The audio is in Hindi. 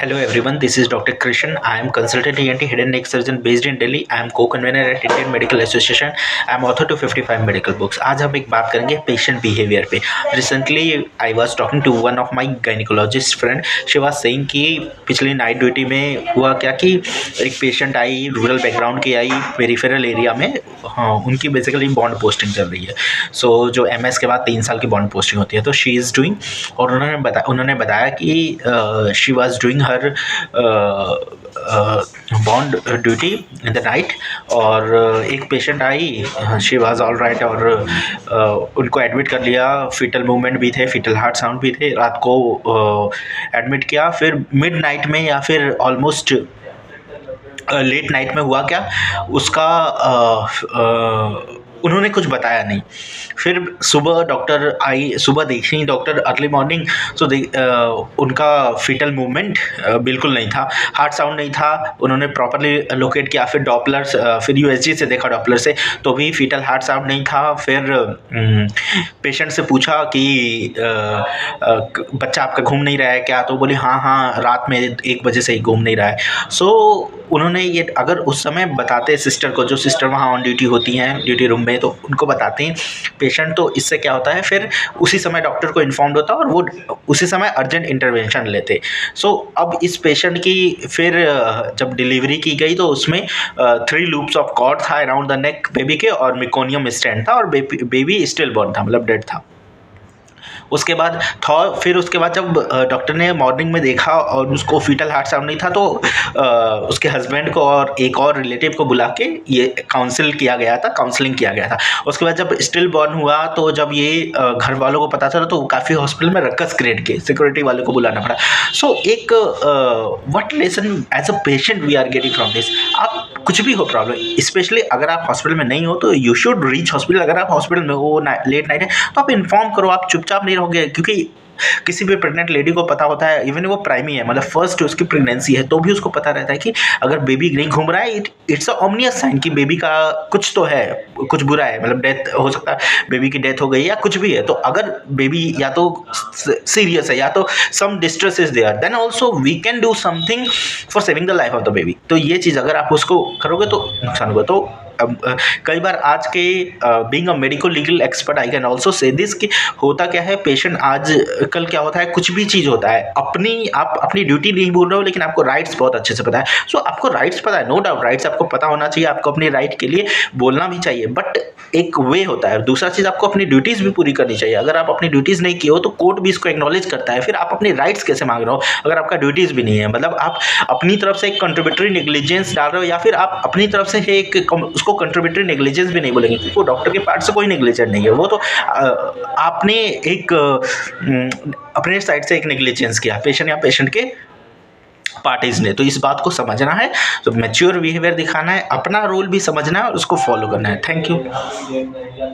Hello everyone, this is Dr. Krishan. I am consultant ENT head and neck surgeon based in Delhi. I am co-convener at Indian Medical Association. I am author to 55 medical books. आज हम एक बात करेंगे पेशेंट बिहेवियर पे. Recently I was talking to one of my gynecologist friend. She was saying कि पिछली नाइट ड्यूटी में हुआ क्या कि एक पेशेंट आई, रूरल बैकग्राउंड की आई, पेरिफेरल एरिया में. हाँ, उनकी बेसिकली बॉन्ड पोस्टिंग चल रही है. सो जो MS के बाद 3 साल की बॉन्ड पोस्टिंग होती है, तो शी इज़ डूइंग, और उन्होंने बताया कि she was doing her bond duty in the night. और एक patient I, she was all right, और उनको एडमिट कर लिया. फीटल मूवमेंट भी थे, फीटल हार्ट साउंड भी थे. रात को एडमिट किया. फिर मिड नाइट में या फिर ऑलमोस्ट लेट नाइट में हुआ क्या, उसका उन्होंने कुछ बताया नहीं. फिर सुबह डॉक्टर आई, सुबह देखी डॉक्टर अर्ली मॉर्निंग, तो उनका फीटल मूवमेंट बिल्कुल नहीं था, हार्ट साउंड नहीं था. उन्होंने प्रॉपरली लोकेट किया, फिर डॉपलर्स, फिर USG से देखा डॉपलर से, तो भी फीटल हार्ट साउंड नहीं था. फिर पेशेंट से पूछा कि बच्चा आपका घूम नहीं रहा है क्या, तो बोली हाँ रात में 1 बजे से ही घूम नहीं रहा है. सो उन्होंने ये अगर उस समय बताते सिस्टर को, जो सिस्टर वहाँ ऑन ड्यूटी होती हैं ड्यूटी रूम में, तो उनको बताते हैं पेशेंट, तो इससे क्या होता है फिर उसी समय डॉक्टर को इन्फॉर्म्ड होता है और वो उसी समय अर्जेंट इंटरवेंशन लेते. सो अब इस पेशेंट की फिर जब डिलीवरी की गई तो उसमें 3 लूप्स ऑफ कॉर्ड था अराउंड द नेक बेबी के, और मेकोनियम स्टेंट था, और बेबी स्टिल बॉर्न था, मतलब डेड था. उसके बाद फिर उसके बाद जब डॉक्टर ने मॉर्निंग में देखा और उसको फीटल हार्ट साउंड नहीं था, तो उसके हस्बैंड को और एक और रिलेटिव को बुला के ये काउंसलिंग किया गया था. उसके बाद जब स्टिल बॉर्न हुआ, तो जब ये घर वालों को पता चला, तो काफ़ी हॉस्पिटल में रक्कस क्रिएट किए, सिक्योरिटी वाले को बुलाना पड़ा. सो एक what lesson as a patient we are getting from this. आप कुछ भी हो प्रॉब्लम, स्पेशली अगर आप हॉस्पिटल में नहीं हो तो यू शुड रीच हॉस्पिटल. अगर आप हॉस्पिटल में हो, लेट नाइट है, तो आप इन्फॉर्म करो, आप चुपचाप नहीं रहोगे. क्योंकि किसी भी प्रेग्नेंट लेडी को पता होता है, इवन वो प्राइमी है, मतलब फर्स्ट उसकी प्रेगनेंसी है, तो भी उसको पता रहता है कि अगर बेबी नहीं घूम रहा है, इट्स अ ऑब्वियस साइन कि बेबी का कुछ तो है, कुछ बुरा है, मतलब डेथ हो सकता है, बेबी की डेथ हो गई या कुछ भी है. तो अगर बेबी या तो सीरियस है या तो some distress is there, then also we can do something for saving the life of the baby. तो ये चीज़ अगर आप उसको करोगे तो नुकसान होगा. तो कई बार आज के being a medical legal expert I can also say this कि होता क्या है, पेशेंट आज कल क्या होता है, कुछ भी चीज़ होता है, आप अपनी ड्यूटी नहीं भूल रहे हो, लेकिन आपको राइट्स बहुत अच्छे से पता है. सो आपको राइट्स पता है, नो डाउट राइट्स आपको पता होना चाहिए, आपको अपनी राइट के लिए बोलना भी चाहिए, बट एक वे होता है. दूसरा चीज़, आपको अपनी ड्यूटीज़ भी पूरी करनी चाहिए. अगर आप अपनी ड्यूटीज़ नहीं की हो तो कोर्ट भी इसको एक्नॉलेज करता है. फिर आप अपनी राइट्स कैसे मांग रहे हो अगर आपका ड्यूटीज़ भी नहीं है? मतलब आप अपनी तरफ से एक कंट्रीब्यूटरी नेग्लिजेंस डाल रहे हो, या फिर आप अपनी तरफ से एक उसको कंट्रीब्यूटरी नेग्लिजेंस भी नहीं बोलेंगे, क्योंकि वो डॉक्टर के पार्ट से कोई नेग्लिजेंट नहीं है. वो तो आपने एक अपने साइड से एक नेग्लिजेंस किया पेशेंट या पेशेंट के पार्टीज ने. तो इस बात को समझना है, तो मैच्योर बिहेवियर दिखाना है, अपना रोल भी समझना है और उसको फॉलो करना है. Thank you.